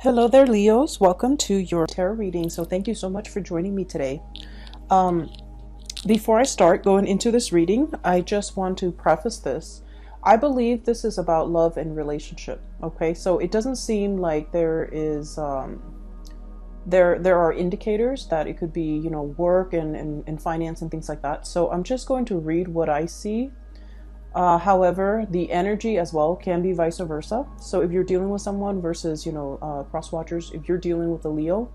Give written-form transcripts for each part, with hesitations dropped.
Hello there, Leos. Welcome to your tarot reading. So thank you so much for joining me today. Um, Before I start going into this reading, I just want to preface this. I believe this is about love and relationship. Okay, so it doesn't seem like there is there are indicators that it could be, work and finance and things like that. So I'm just going to read what I see. However, the energy as well can be vice versa. So if you're dealing with someone versus, cross watchers, if you're dealing with a Leo,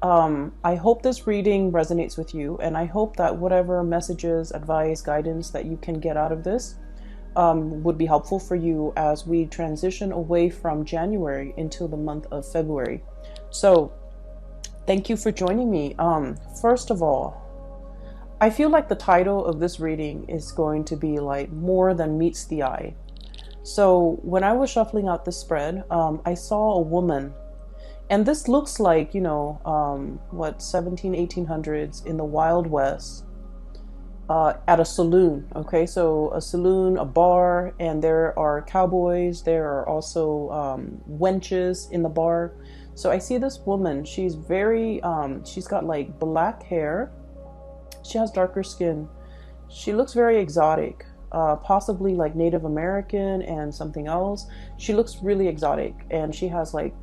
I hope this reading resonates with you. And I hope that whatever messages, advice, guidance that you can get out of this would be helpful for you as we transition away from January into the month of February. So thank you for joining me. First of all, I feel like the title of this reading is going to be like more than meets the eye. So when I was shuffling out the spread, I saw a woman, and this looks like, 1800s in the Wild West, at a saloon. Okay, so a saloon, a bar, and there are cowboys. There are also wenches in the bar. So I see this woman. She's she's got like black hair. She has darker skin. She looks very exotic, possibly like Native American and something else. She looks really exotic, and she has like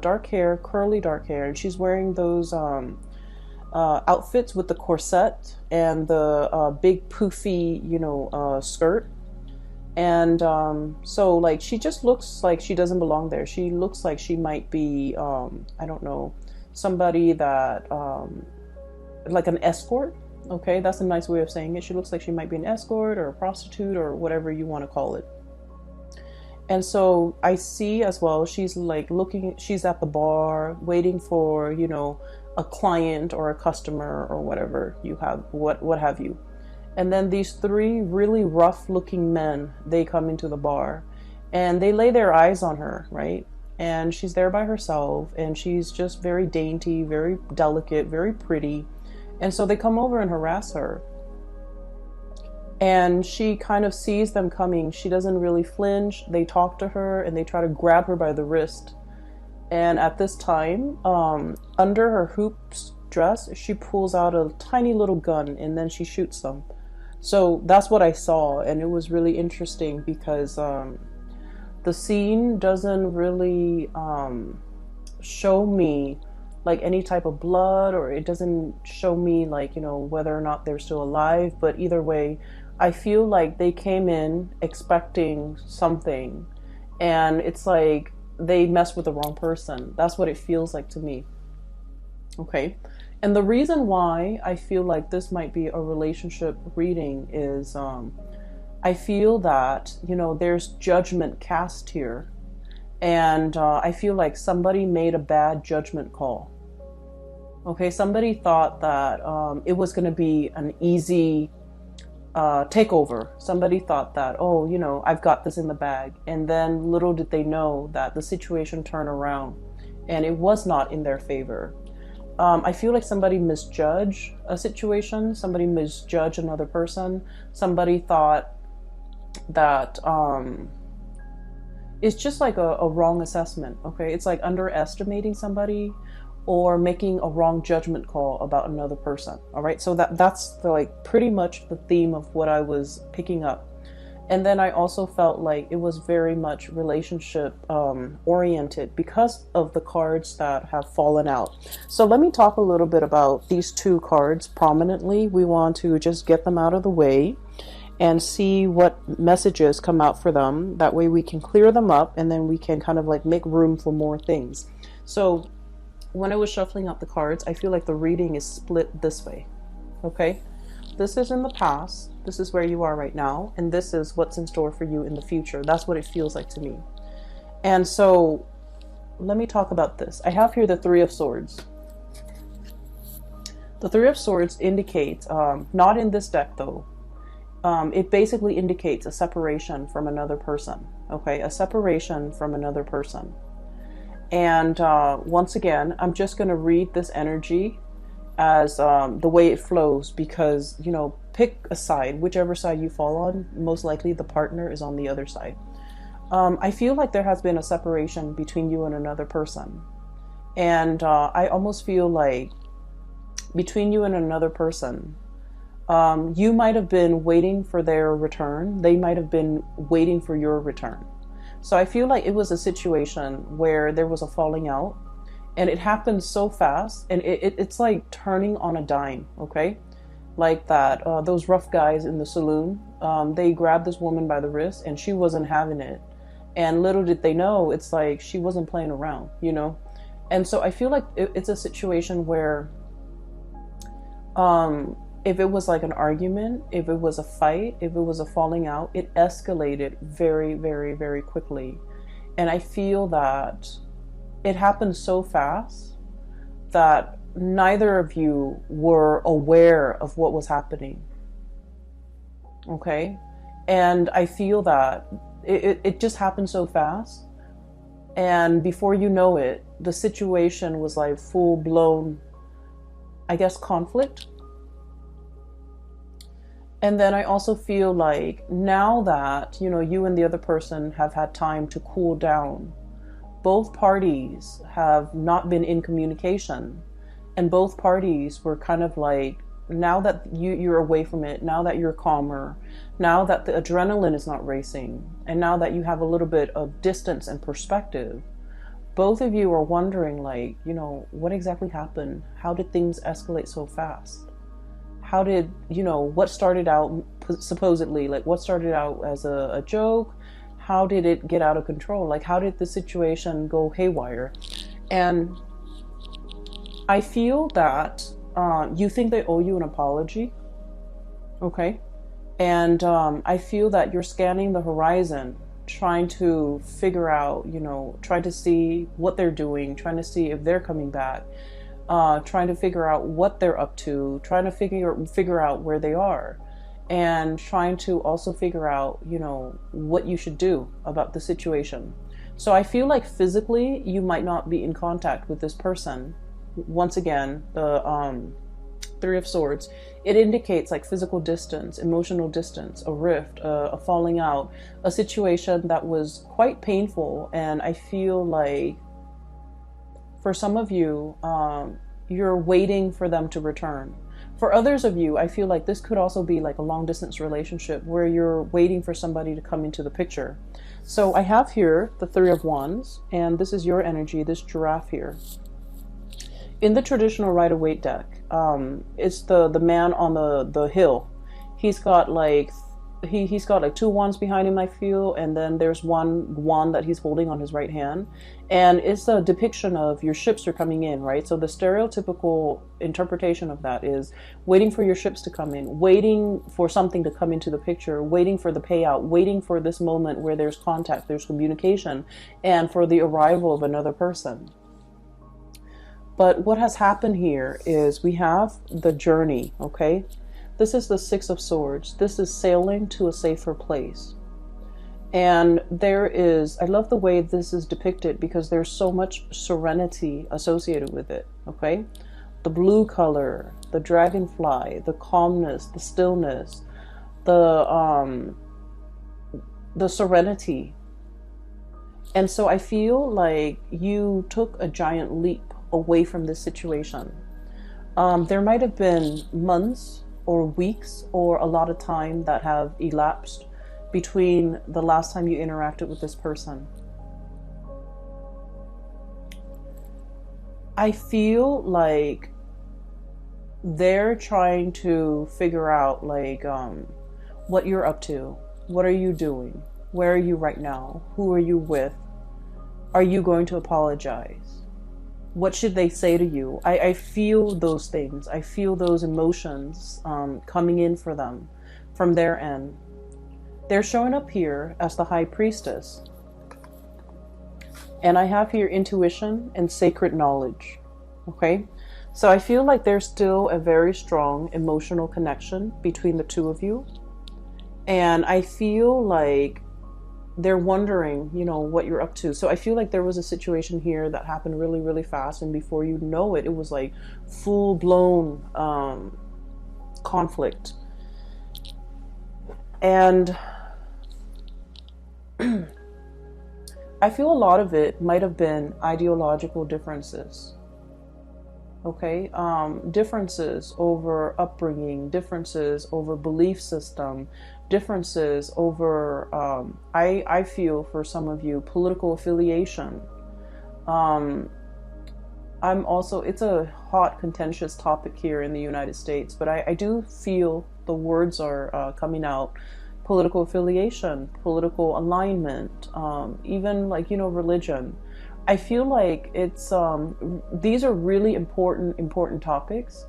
dark hair, curly dark hair, and she's wearing those outfits with the corset and the big poofy, skirt. And so like she just looks like she doesn't belong there. She looks like she might be, I don't know, somebody that, like an escort. Okay, that's a nice way of saying it. She looks like she might be an escort or a prostitute or whatever you want to call it. And so I see as well, she's like she's at the bar waiting for, a client or a customer or whatever you have, what have you. And then these three really rough looking men, they come into the bar and they lay their eyes on her, right? And she's there by herself, and she's just very dainty, very delicate, very pretty. And so they come over and harass her. And she kind of sees them coming. She doesn't really flinch. They talk to her and they try to grab her by the wrist. And at this time, under her hoops dress, she pulls out a tiny little gun and then she shoots them. So that's what I saw. And it was really interesting because the scene doesn't really show me like any type of blood, or it doesn't show me like, whether or not they're still alive. But either way, I feel like they came in expecting something, and it's like they messed with the wrong person. That's what it feels like to me. Okay. And the reason why I feel like this might be a relationship reading is I feel that, there's judgment cast here. And I feel like somebody made a bad judgment call. Okay, somebody thought that it was going to be an easy takeover. Somebody thought that, I've got this in the bag. And then little did they know that the situation turned around and it was not in their favor. I feel like somebody misjudged a situation. Somebody misjudged another person. Somebody thought that it's just like a wrong assessment. Okay, it's like underestimating somebody or making a wrong judgment call about another person. All right, so that's pretty much the theme of what I was picking up. And then I also felt like it was very much relationship oriented because of the cards that have fallen out. So let me talk a little bit about these two cards prominently. We want to just get them out of the way and see what messages come out for them. That way we can clear them up, and then we can kind of like make room for more things. So when I was shuffling out the cards, I feel like the reading is split this way. Okay, this is in the past, this is where you are right now, and this is what's in store for you in the future. That's what it feels like to me. And so let me talk about this. I have here the Three of Swords. The Three of Swords indicates, not in this deck though, it basically indicates a separation from another person. Okay, a separation from another person. And once again, I'm just going to read this energy as the way it flows, because, pick a side, whichever side you fall on. Most likely the partner is on the other side. I feel like there has been a separation between you and another person. And I almost feel like between you and another person, you might have been waiting for their return. They might have been waiting for your return. So I feel like it was a situation where there was a falling out, and it happened so fast, and it's like turning on a dime, okay? Like that, those rough guys in the saloon, they grabbed this woman by the wrist, and she wasn't having it. And little did they know, it's like she wasn't playing around, you know? And so I feel like it's a situation where, if it was like an argument, if it was a fight, if it was a falling out, it escalated very, very, very quickly. And I feel that it happened so fast that neither of you were aware of what was happening. Okay? And I feel that it just happened so fast. And before you know it, the situation was like full blown, I guess, conflict. And then I also feel like now that, you know, you and the other person have had time to cool down, both parties have not been in communication, and both parties were kind of like, now that you're away from it, now that you're calmer, now that the adrenaline is not racing, and now that you have a little bit of distance and perspective, both of you are wondering, like, you know, what exactly happened? How did things escalate so fast? How did, you know, what started out supposedly, like what started out as a joke, how did it get out of control? Like, how did the situation go haywire? And I feel that you think they owe you an apology, okay? And I feel that you're scanning the horizon, trying to figure out, you know, trying to see what they're doing, trying to see if they're coming back, trying to figure out what they're up to, trying to figure out where they are, and trying to also figure out, you know, what you should do about the situation. So I feel like physically you might not be in contact with this person. Once again, the Three of Swords, it indicates like physical distance, emotional distance, a rift, a falling out, a situation that was quite painful. And I feel like for some of you, you're waiting for them to return. For others of you, I feel like this could also be like a long distance relationship where you're waiting for somebody to come into the picture. So I have here the Three of Wands, and this is your energy, this giraffe here. In the traditional Rider-Waite deck, it's the man on the hill. He's got like he's got like two wands behind him, I feel, and then there's one wand that he's holding on his right hand, and it's a depiction of your ships are coming in, right? So the stereotypical interpretation of that is waiting for your ships to come in, waiting for something to come into the picture, waiting for the payout, waiting for this moment where there's contact, there's communication, and for the arrival of another person. But what has happened here is we have the journey, okay? This is the Six of Swords. This is sailing to a safer place. And there is, I love the way this is depicted because there's so much serenity associated with it, okay? The blue color, the dragonfly, the calmness, the stillness, the serenity. And so I feel like you took a giant leap away from this situation. There might have been months or weeks or a lot of time that have elapsed between the last time you interacted with this person. I feel like they're trying to figure out like what you're up to. What are you doing? Where are you right now? Who are you with? Are you going to apologize? What should they say to you? I feel those things. I feel those emotions coming in for them from their end. They're showing up here as the High Priestess. And I have here intuition and sacred knowledge. Okay? So I feel like there's still a very strong emotional connection between the two of you. And I feel like they're wondering, you know, what you're up to. So I feel like there was a situation here that happened really, really fast. And before you know it, it was like full blown conflict. And I feel a lot of it might have been ideological differences. Okay, differences over upbringing, differences over belief system, differences over, I feel for some of you, political affiliation. Um, I'm also, it's a hot, contentious topic here in the United States, but I do feel the words are coming out. Political affiliation, political alignment, even like, religion. I feel like it's, these are really important topics.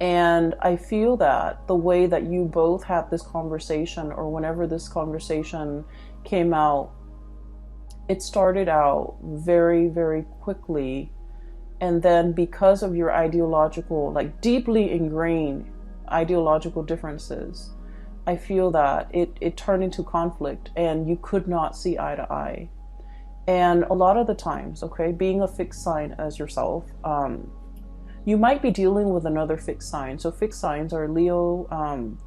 And I feel that the way that you both had this conversation, or whenever this conversation came out, it started out very, very quickly. And then because of your ideological, like deeply ingrained ideological differences, I feel that it turned into conflict and you could not see eye to eye. And a lot of the times, okay, being a fixed sign as yourself, you might be dealing with another fixed sign. So fixed signs are Leo,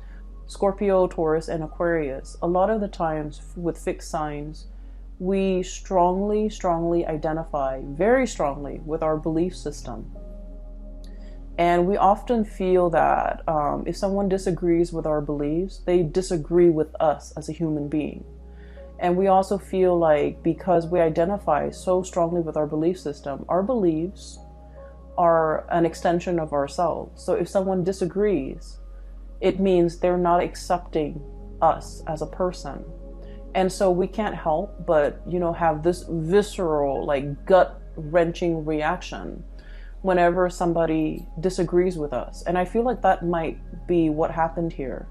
Scorpio, Taurus, and Aquarius. A lot of the times with fixed signs, we strongly identify very strongly with our belief system. And we often feel that if someone disagrees with our beliefs, they disagree with us as a human being. And we also feel like because we identify so strongly with our belief system, our beliefs are an extension of ourselves. So if someone disagrees, it means they're not accepting us as a person. And so we can't help but, have this visceral, like gut-wrenching reaction whenever somebody disagrees with us. And I feel like that might be what happened here.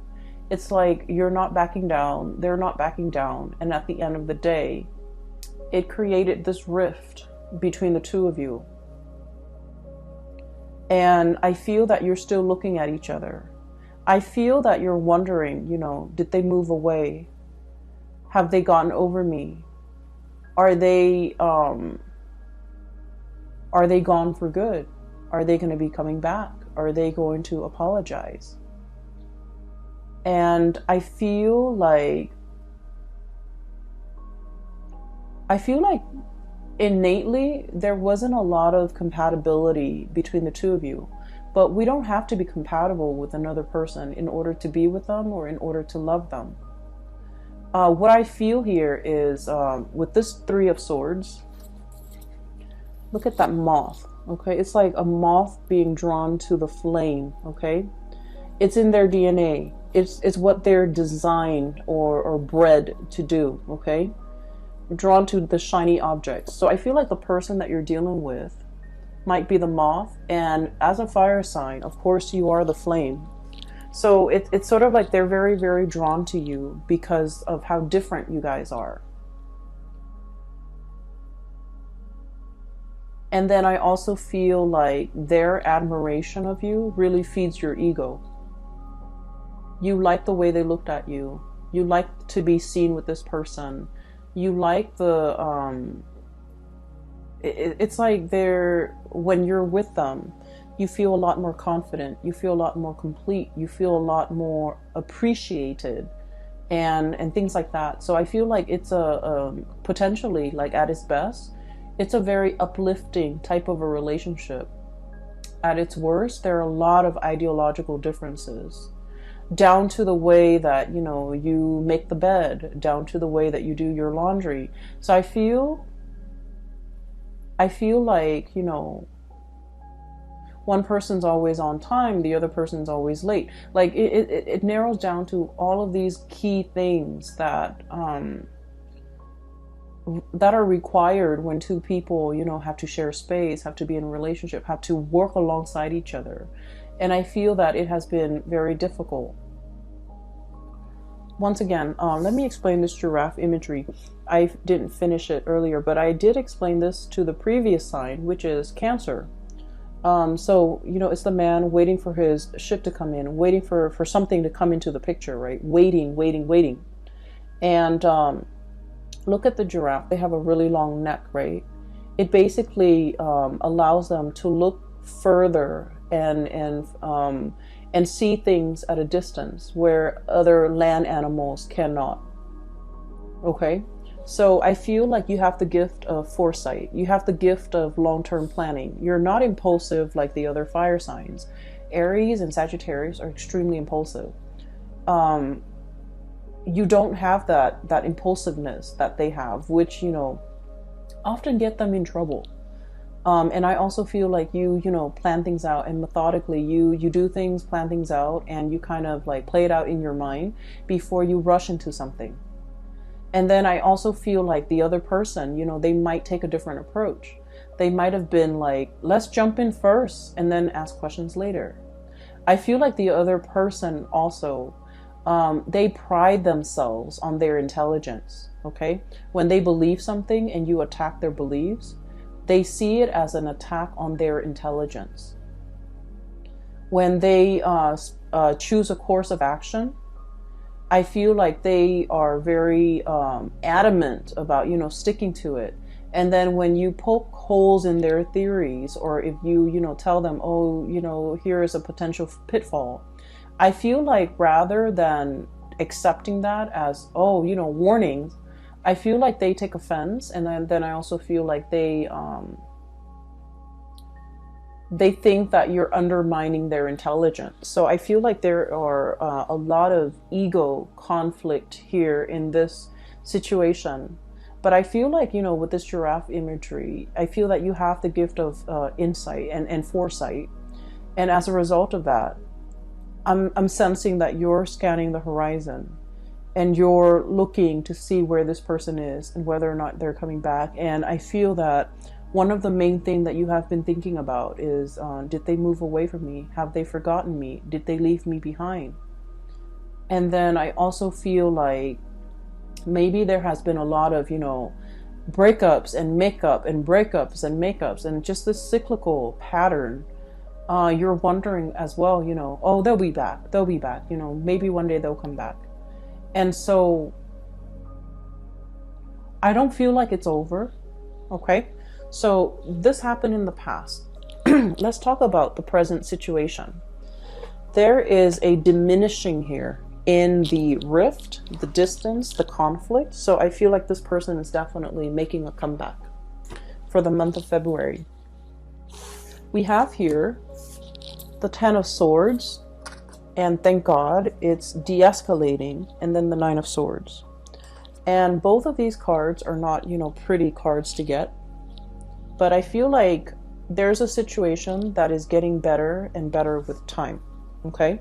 It's like you're not backing down, they're not backing down, and at the end of the day, it created this rift between the two of you. And I feel that you're still looking at each other. I feel that you're wondering, did they move away? Have they gotten over me? Are they gone for good? Are they going to be coming back? Are they going to apologize? And I feel like innately there wasn't a lot of compatibility between the two of you. But we don't have to be compatible with another person in order to be with them or in order to love them. What I feel here is with this Three of Swords, look at that moth, okay? It's like a moth being drawn to the flame, okay? It's in their DNA. It's what they're designed or bred to do, okay? Drawn to the shiny objects. So I feel like the person that you're dealing with might be the moth, and as a fire sign, of course, you are the flame. So it's sort of like they're very, very drawn to you because of how different you guys are. And then I also feel like their admiration of you really feeds your ego. You like the way they looked at you. You like to be seen with this person. You like the, it's like when you're with them, you feel a lot more confident. You feel a lot more complete. You feel a lot more appreciated and things like that. So I feel like it's potentially, like at its best, it's a very uplifting type of a relationship. At its worst, there are a lot of ideological differences, down to the way that, you make the bed, down to the way that you do your laundry. So I feel like, one person's always on time, the other person's always late. Like it narrows down to all of these key things that are required when two people, have to share space, have to be in a relationship, have to work alongside each other. And I feel that it has been very difficult. Once again, let me explain this giraffe imagery. I didn't finish it earlier, but I did explain this to the previous sign, which is Cancer. So, it's the man waiting for his ship to come in, waiting for something to come into the picture, right? Waiting. And look at the giraffe. They have a really long neck, right? It basically allows them to look further and see things at a distance where other land animals cannot. Okay? So I feel like you have the gift of foresight. You have the gift of long-term planning. You're not impulsive like the other fire signs. Aries and Sagittarius are extremely impulsive. You don't have that impulsiveness that they have, which, you know, often get them in trouble. And I also feel like you know, plan things out, and methodically you do things, plan things out, and you kind of like play it out in your mind before you rush into something. And then I also feel like the other person, you know, they might take a different approach. They might have been like, let's jump in first and then ask questions later. I feel like the other person also, they pride themselves on their intelligence, okay? When they believe something and you attack their beliefs, they see it as an attack on their intelligence. When they choose a course of action, I feel like they are very adamant about, you know, sticking to it. And then when you poke holes in their theories, or if you know, tell them, oh, you know, here is a potential pitfall, I feel like rather than accepting that as, oh, you know, warnings, I feel like they take offense. And then I also feel like they think that you're undermining their intelligence. So I feel like there are a lot of ego conflict here in this situation. But I feel like, you know, with this giraffe imagery, I feel that you have the gift of insight and foresight. And as a result of that, I'm sensing that you're scanning the horizon and you're looking to see where this person is and whether or not they're coming back. And I feel that one of the main things that you have been thinking about is, did they move away from me? Have they forgotten me? Did they leave me behind? And then I also feel like maybe there has been a lot of, you know, breakups and makeup and breakups and makeups and just this cyclical pattern. You're wondering as well, you know, oh, they'll be back. They'll be back. You know, maybe one day they'll come back. And so I don't feel like it's over. Okay. So this happened in the past. Let's talk about the present situation. There is a diminishing here in the rift, the distance, the conflict. So I feel like this person is definitely making a comeback for the month of February. We have here the Ten of Swords, and thank God it's de-escalating, and then the Nine of Swords. And both of these cards are not, you know, pretty cards to get. But I feel like there's a situation that is getting better and better with time. Okay.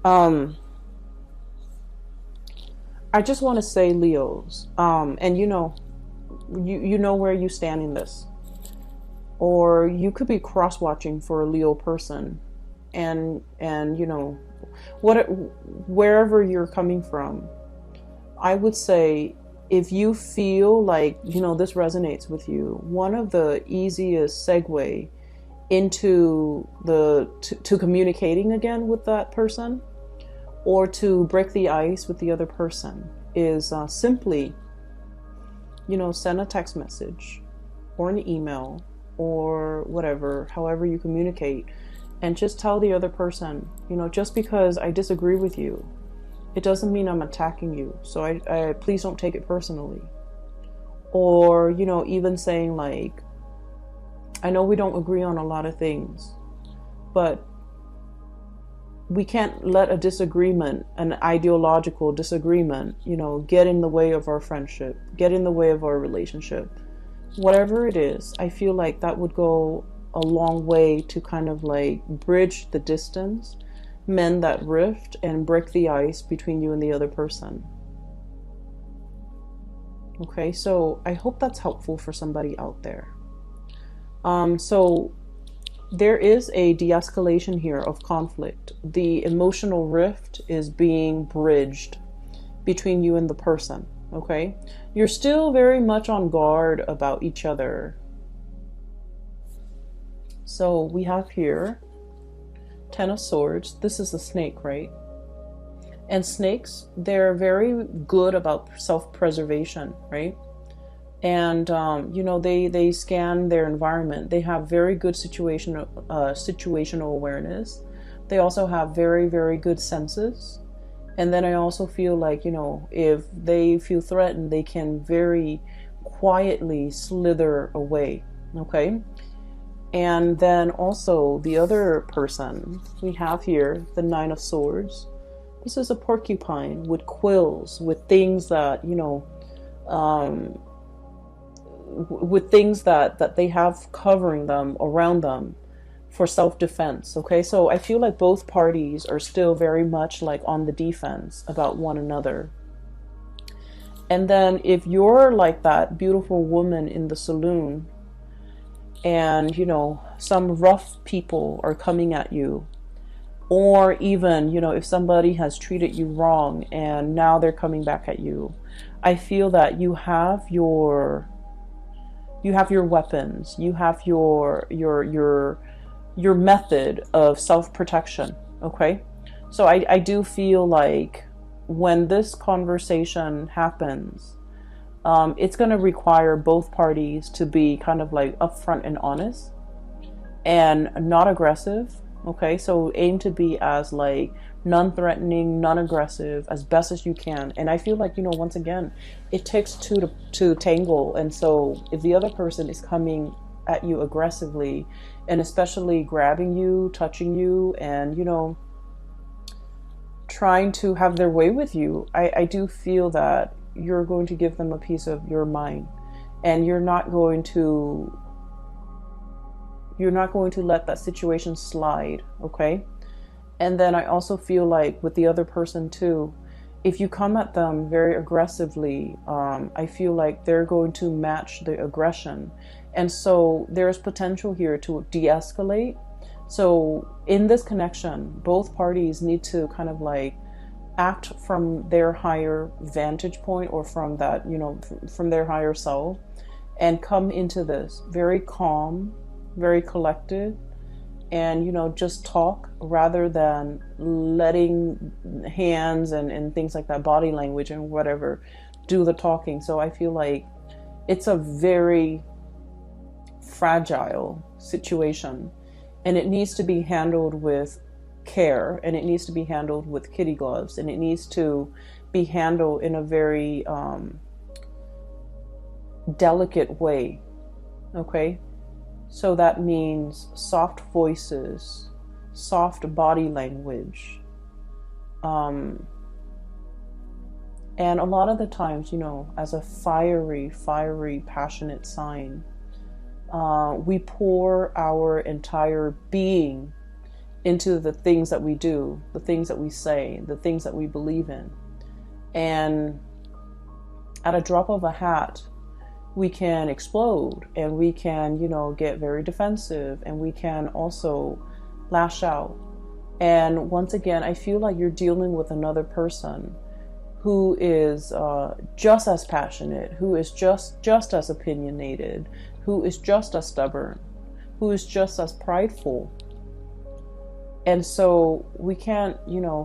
I just want to say, Leos, and you know where you stand in this, or you could be cross-watching for a Leo person, and you know, wherever you're coming from, I would say, if you feel like, you know, this resonates with you, one of the easiest segue into to communicating again with that person, or to break the ice with the other person, is simply, you know, send a text message or an email or whatever, however you communicate, and just tell the other person, you know, just because I disagree with you, it doesn't mean I'm attacking you. So I please don't take it personally. Or, you know, even saying like, I know we don't agree on a lot of things, but we can't let a disagreement, an ideological disagreement, you know, get in the way of our friendship, get in the way of our relationship. Whatever it is, I feel like that would go a long way to kind of like bridge the distance, mend that rift, and break the ice between you and the other person. Okay, so I hope that's helpful for somebody out there. So there is a de-escalation here of conflict. The emotional rift is being bridged between you and the person, okay? You're still very much on guard about each other. So we have here Ten of Swords. This is a snake, right? And snakes, they're very good about self-preservation, right? And, you know, they scan their environment. They have very good situational awareness. They also have very, very good senses. And then I also feel like, if they feel threatened, they can very quietly slither away. Okay. And then also the other person we have here, the Nine of Swords. This is a porcupine with quills, with things that, with things that they have covering them, around them, for self-defense. Okay, so I feel like both parties are still very much like on the defense about one another. And then if you're like that beautiful woman in the saloon, and some rough people are coming at you, or even if somebody has treated you wrong and now they're coming back at you, I feel that you have your weapons, you have your method of self-protection. Okay, so I do feel like when this conversation happens, it's going to require both parties to be kind of like upfront and honest and not aggressive. Okay, so aim to be as like non-threatening, non-aggressive as best as you can. And I feel like, once again, it takes two to tangle. And so if the other person is coming at you aggressively, and especially grabbing you, touching you, and trying to have their way with you, I do feel that you're going to give them a piece of your mind, and you're not going to let that situation slide. Okay. And then I also feel like with the other person too, if you come at them very aggressively, I feel like they're going to match the aggression. And so there's potential here to de-escalate. So in this connection, both parties need to kind of like act from their higher vantage point, or from that, from their higher self, and come into this very calm, very collected, and just talk rather than letting hands and things like that, body language and whatever, do the talking. So I feel like it's a very fragile situation, and it needs to be handled with care, and it needs to be handled with kitty gloves, and it needs to be handled in a very delicate way. Okay, so that means soft voices, soft body language, and a lot of the times, as a fiery passionate sign, we pour our entire being into the things that we do, the things that we say, the things that we believe in. And at a drop of a hat, we can explode, and we can, get very defensive, and we can also lash out. And once again, I feel like you're dealing with another person who is just as passionate, who is just as opinionated, who is just as stubborn, who is just as prideful. And so we can't,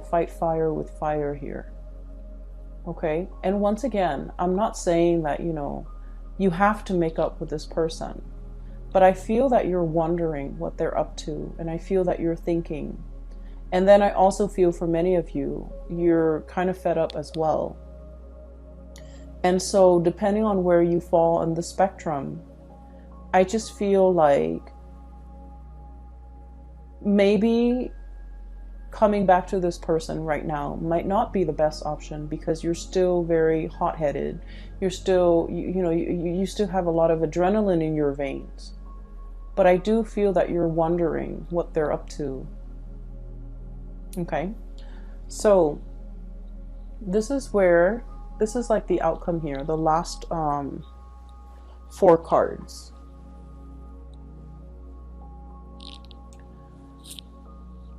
fight fire with fire here. Okay? And once again, I'm not saying that, you have to make up with this person, but I feel that you're wondering what they're up to, and I feel that you're thinking. And then I also feel for many of you, you're kind of fed up as well. And so depending on where you fall on the spectrum, I just feel like maybe coming back to this person right now might not be the best option, because you're still very hot-headed. You're still, you still have a lot of adrenaline in your veins. But I do feel that you're wondering what they're up to. Okay, so this is like the outcome here, the last 4 cards.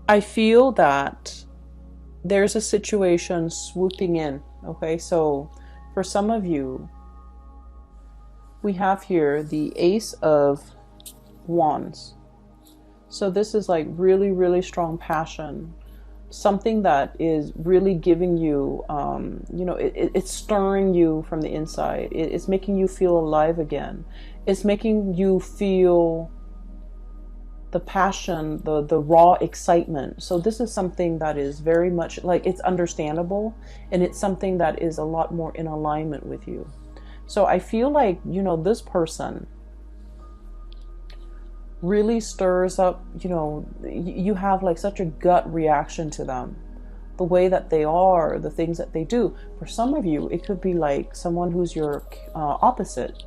I feel that there's a situation swooping in. Okay, so for some of you, we have here the Ace of Wands. So this is like really, really strong passion. Something that is really giving you, it's stirring you from the inside. It's making you feel alive again. It's making you feel the passion, the raw excitement. So this is something that is very much like, it's understandable, and it's something that is a lot more in alignment with you. So I feel like, you know, this person really stirs up, you know, you have like such a gut reaction to them, the way that they are, the things that they do. For some of you, it could be like someone who's your opposite,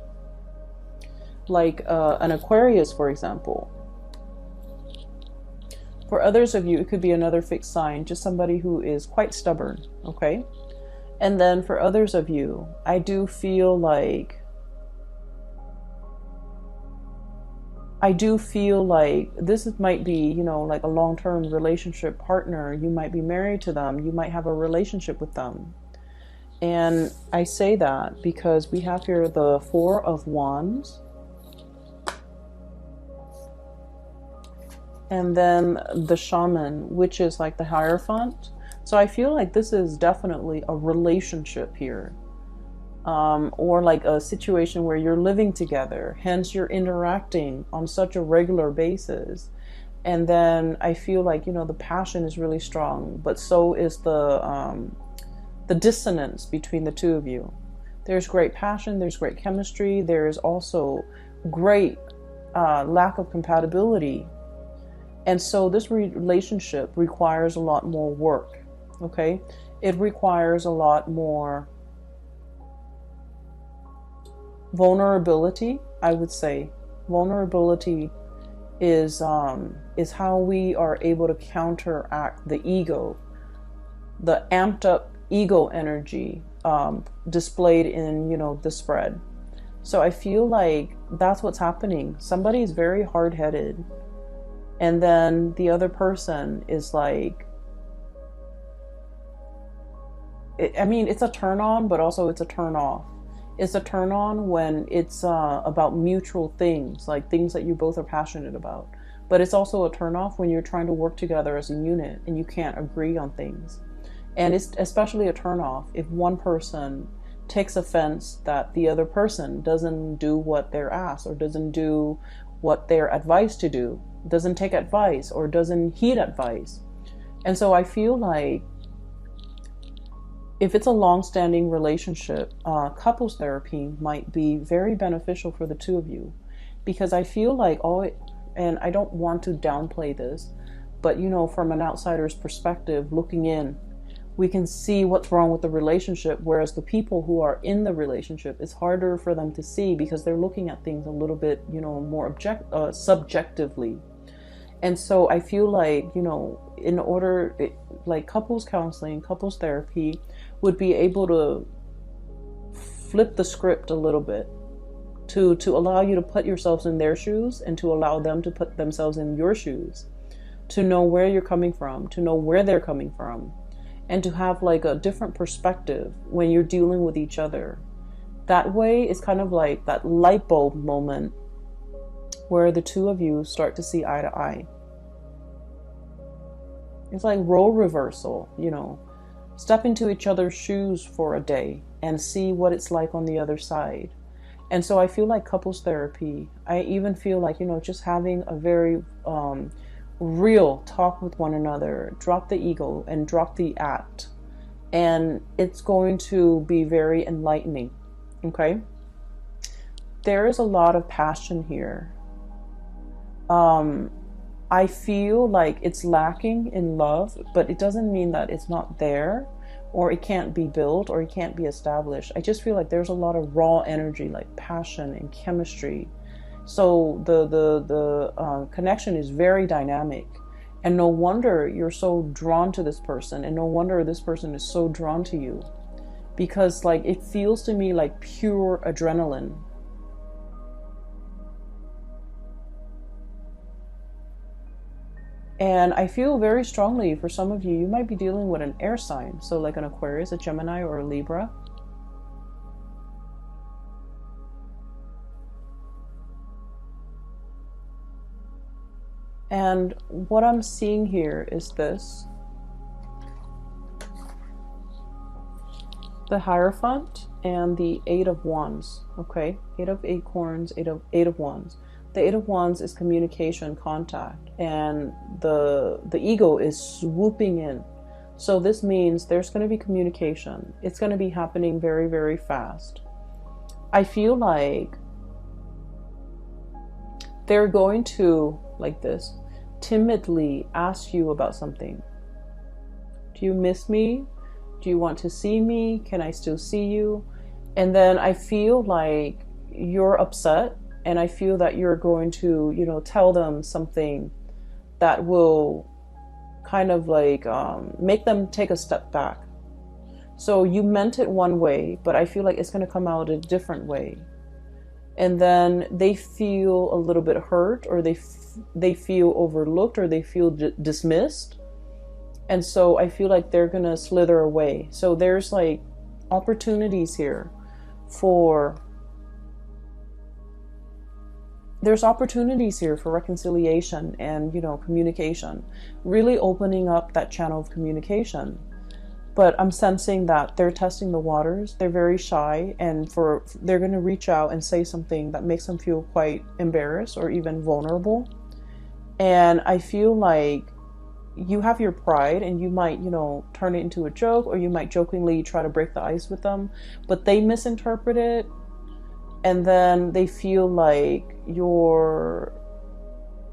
like an Aquarius, for example. For others of you, it could be another fixed sign, just somebody who is quite stubborn, okay? And then for others of you, I do feel like this might be, you know, like a long-term relationship partner. You might be married to them. You might have a relationship with them. And I say that because we have here the Four of Wands. And then the Shaman, which is like the Hierophant. So I feel like this is definitely a relationship here. Or like a situation where you're living together, hence you're interacting on such a regular basis. And then I feel like, you know, the passion is really strong, but so is the dissonance between the two of you. There's great passion, there's great chemistry, there's also great lack of compatibility. And so this relationship requires a lot more work, okay? It requires a lot more vulnerability, I would say. Vulnerability is how we are able to counteract the ego, the amped up ego energy displayed in, you know, the spread. So I feel like that's what's happening. Somebody is very hard-headed, and then the other person is like, I mean, it's a turn on, but also it's a turn off. It's a turn on when it's about mutual things, like things that you both are passionate about. But it's also a turn off when you're trying to work together as a unit and you can't agree on things. And it's especially a turn off if one person takes offense that the other person doesn't do what they're asked, or doesn't do what they're advised to do, doesn't take advice, or doesn't heed advice. And so I feel like if it's a long-standing relationship, couples therapy might be very beneficial for the two of you, because I feel like and I don't want to downplay this, but you know, from an outsider's perspective, looking in, we can see what's wrong with the relationship, whereas the people who are in the relationship, it's harder for them to see because they're looking at things a little bit, you know, more subjectively. And so I feel like, you know, like couples counseling, couples therapy would be able to flip the script a little bit to allow you to put yourselves in their shoes, and to allow them to put themselves in your shoes, to know where you're coming from, to know where they're coming from, and to have like a different perspective when you're dealing with each other. That way, it's kind of like that light bulb moment where the two of you start to see eye to eye. It's like role reversal, you know. Step into each other's shoes for a day and see what it's like on the other side. And so I feel like couples therapy, I even feel like, you know, just having a very real talk with one another, drop the ego and drop the act. And it's going to be very enlightening, okay? There is a lot of passion here. I feel like it's lacking in love, but it doesn't mean that it's not there, or it can't be built, or it can't be established. I just feel like there's a lot of raw energy, like passion and chemistry. So the connection is very dynamic, and no wonder you're so drawn to this person, and no wonder this person is so drawn to you, because like it feels to me like pure adrenaline. And I feel very strongly for some of you, you might be dealing with an air sign. So like an Aquarius, a Gemini, or a Libra. And what I'm seeing here is this. The Hierophant and the Eight of Wands, okay? Eight of Acorns, Eight of Wands. The Eight of Wands is communication, contact, and the ego is swooping in. So this means there's going to be communication. It's going to be happening very, very fast. I feel like they're going to, like this, timidly ask you about something. Do you miss me? Do you want to see me? Can I still see you? And then I feel like you're upset, and I feel that you're going to, you know, tell them something that will kind of like make them take a step back. So you meant it one way, but I feel like it's going to come out a different way. And then they feel a little bit hurt, or they feel overlooked, or they feel dismissed. And so I feel like they're going to slither away. So there's like opportunities here for reconciliation and, you know, communication, really opening up that channel of communication. But I'm sensing that they're testing the waters. They're very shy, and they're going to reach out and say something that makes them feel quite embarrassed or even vulnerable. And I feel like you have your pride, and you might, you know, turn it into a joke, or you might jokingly try to break the ice with them, but they misinterpret it, and then they feel like you're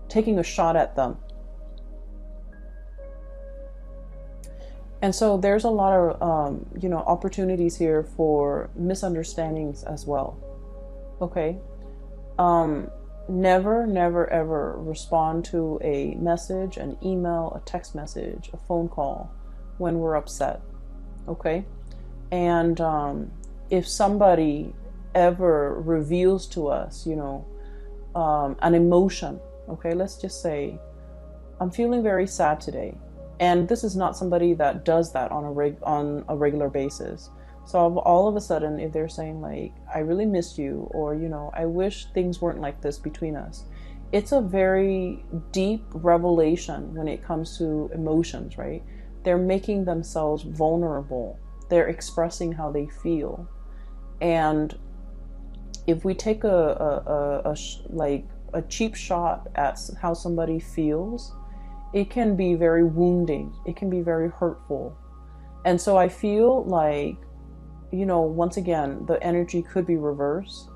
taking a shot at them. And so there's a lot of, you know, opportunities here for misunderstandings as well. Okay. Never, never, ever respond to a message, an email, a text message, a phone call when we're upset. Okay. And if somebody ever reveals to us, you know, an emotion, okay, let's just say, I'm feeling very sad today. And this is not somebody that does that on a regular basis. So all of a sudden, if they're saying like, I really miss you, or, you know, I wish things weren't like this between us, it's a very deep revelation when it comes to emotions, right? They're making themselves vulnerable. They're expressing how they feel. And if we take a cheap shot at how somebody feels, it can be very wounding. It can be very hurtful. And so I feel like, you know, once again, the energy could be reversed.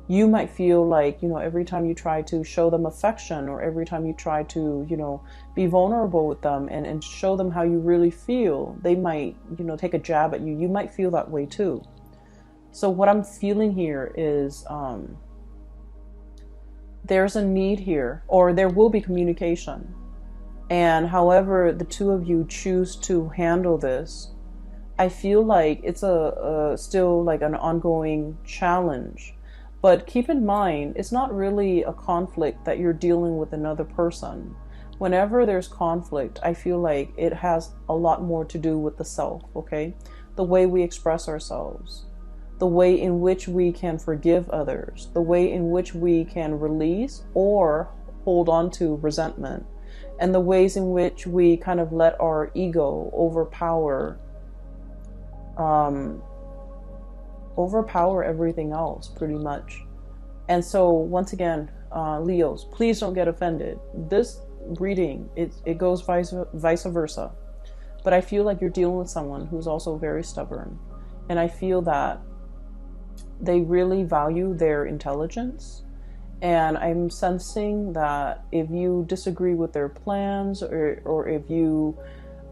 You might feel like, you know, every time you try to show them affection, or every time you try to, you know, be vulnerable with them and show them how you really feel, they might, you know, take a jab at you. You might feel that way too. So what I'm feeling here is there's a need here, or there will be communication. And however the two of you choose to handle this, I feel like it's still like an ongoing challenge. But keep in mind, it's not really a conflict that you're dealing with another person. Whenever there's conflict, I feel like it has a lot more to do with the self, okay? The way we express ourselves, the way in which we can forgive others, the way in which we can release or hold on to resentment, and the ways in which we kind of let our ego overpower everything else, pretty much. And so once again, Leos, please don't get offended. This reading, it goes vice versa. But I feel like you're dealing with someone who's also very stubborn. And I feel that they really value their intelligence. And I'm sensing that if you disagree with their plans, or if you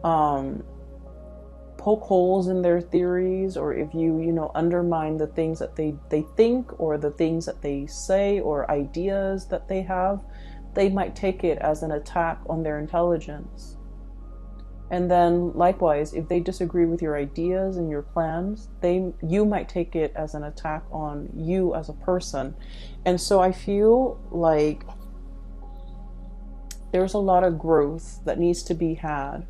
poke holes in their theories, or if you, you know, undermine the things that they think, or the things that they say, or ideas that they have, they might take it as an attack on their intelligence. And then likewise, if they disagree with your ideas and your plans, you might take it as an attack on you as a person. And so I feel like there's a lot of growth that needs to be had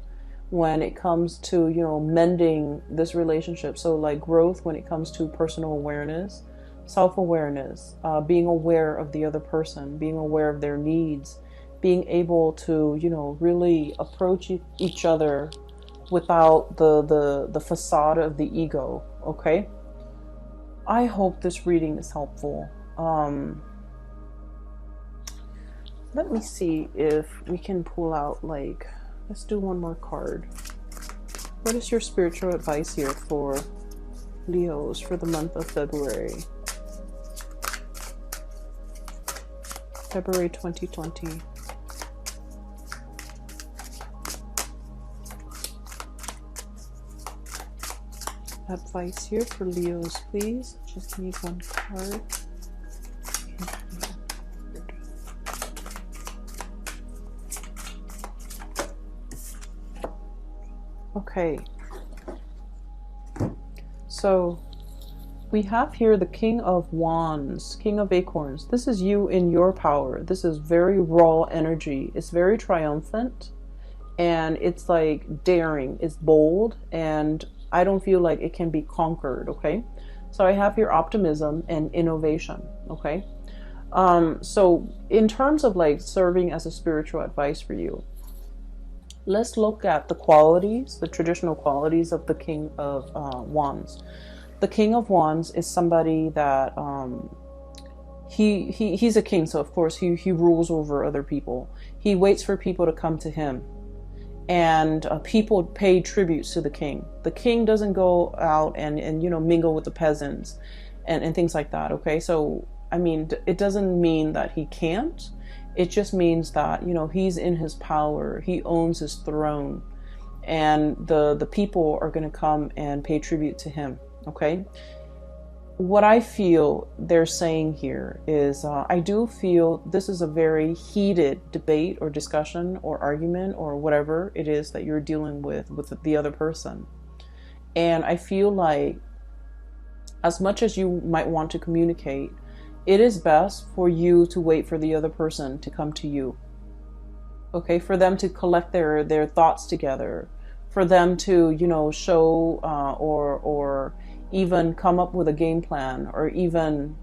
when it comes to, you know, mending this relationship. So like growth when it comes to personal awareness, self-awareness, being aware of the other person, being aware of their needs, being able to, you know, really approach each other without the facade of the ego. Okay, I hope this reading is helpful. Let me see if we can pull out, like, let's do one more card. What is your spiritual advice here for Leos for the month of February? February 2020. Advice here for Leos, please. Just need one card. Okay, so we have here the King of Wands, King of Acorns. This is you in your power. This is very raw energy. It's very triumphant, and it's like daring. It's bold, and I don't feel like it can be conquered. Okay, so I have here optimism and innovation. Okay, so in terms of like serving as a spiritual advice for you, let's look at the qualities, the traditional qualities of the King of Wands. The King of Wands is somebody that he's a king, so of course he rules over other people. He waits for people to come to him, and people pay tributes to the king. The king doesn't go out and you know, mingle with the peasants and things like that. Okay, so I mean, it doesn't mean that he can't. It just means that, you know, he's in his power. He owns his throne, and the people are going to come and pay tribute to him. Okay. What I feel they're saying here is, I do feel this is a very heated debate or discussion or argument or whatever it is that you're dealing with the other person. And I feel like as much as you might want to communicate, it is best for you to wait for the other person to come to you. Okay, for them to collect their thoughts together, for them to, you know, show or even come up with a game plan, or even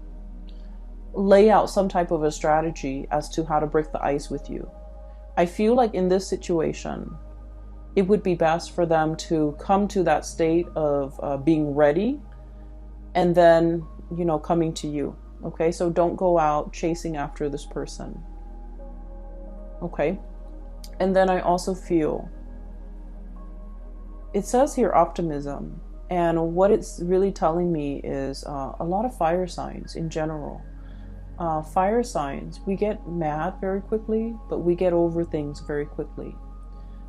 lay out some type of a strategy as to how to break the ice with you. I feel like in this situation, it would be best for them to come to that state of being ready, and then, you know, coming to you. Okay, so don't go out chasing after this person. Okay, and then I also feel, it says here optimism, and what it's really telling me is a lot of fire signs in general. Fire signs, we get mad very quickly, but we get over things very quickly.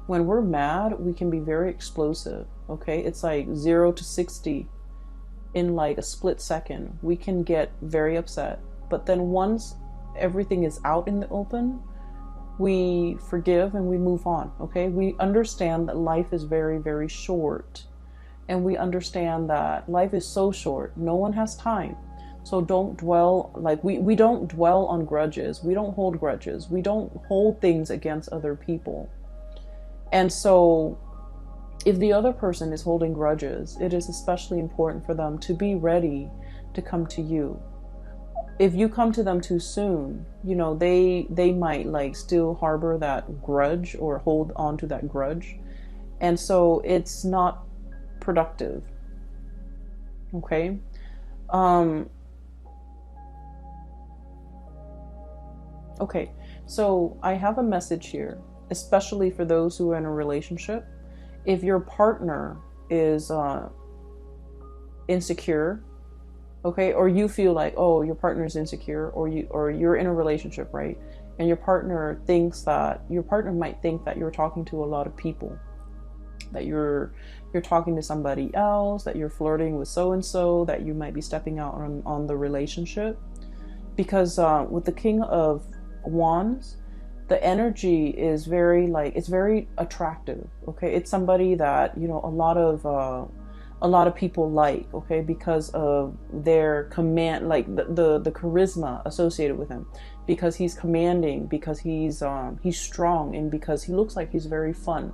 When we're mad, we can be very explosive. Okay, it's like 0 to 60 in like a split second. We can get very upset, but then once everything is out in the open, we forgive and we move on. Okay, we understand that life is very, very short, and we understand that life is so short, no one has time. So don't dwell, like we don't dwell on grudges. We don't hold grudges. We don't hold things against other people. And so if the other person is holding grudges, it is especially important for them to be ready to come to you. If you come to them too soon, you know, they might like still harbor that grudge or hold on to that grudge. And so it's not productive. Okay? Okay, so I have a message here, especially for those who are in a relationship. If your partner is insecure, okay, or you feel like, oh, your partner is insecure, or you're in a relationship, right? And your partner might think that you're talking to a lot of people, that you're talking to somebody else, that you're flirting with so and so, that you might be stepping out on the relationship. Because with the King of Wands, the energy is very it's very attractive. Okay, it's somebody that, you know, a lot of people like, okay, because of their command, like the charisma associated with him, because he's commanding, because he's strong, and because he looks like he's very fun.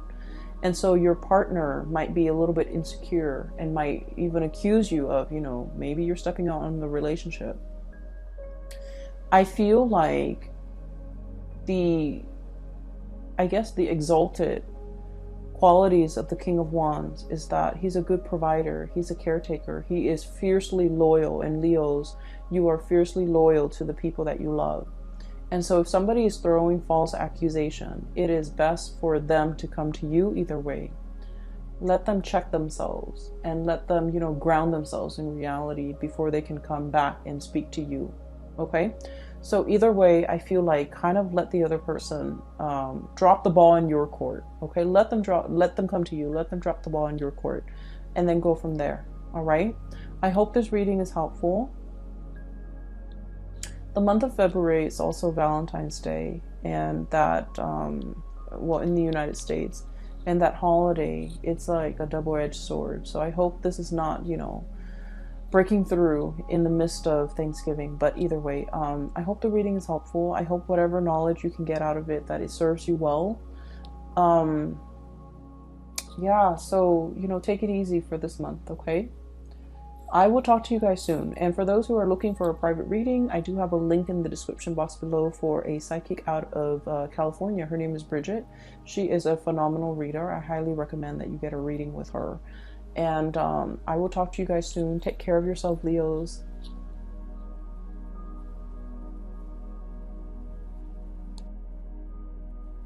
And so your partner might be a little bit insecure and might even accuse you of, you know, maybe you're stepping out on the relationship. I feel like the exalted qualities of the King of Wands is that he's a good provider, he's a caretaker, he is fiercely loyal, and Leos, you are fiercely loyal to the people that you love. And so if somebody is throwing false accusation, it is best for them to come to you either way. Let them check themselves and let them, ground themselves in reality before they can come back and speak to you. Okay? So either way, I feel like kind of let the other person drop the ball in your court. Okay? Let them come to you. Let them drop the ball in your court and then go from there. All right? I hope this reading is helpful. The month of February is also Valentine's Day, and that, in the United States, and that holiday, it's like a double-edged sword. So I hope this is not, breaking through in the midst of Thanksgiving. But either way, I hope the reading is helpful. I hope whatever knowledge you can get out of it, that it serves you well. Yeah, so, take it easy for this month, okay? I will talk to you guys soon. And for those who are looking for a private reading, I do have a link in the description box below for a psychic out of California. Her name is Bridget. She is a phenomenal reader. I highly recommend that you get a reading with her. And I will talk to you guys soon. Take care of yourself, Leos.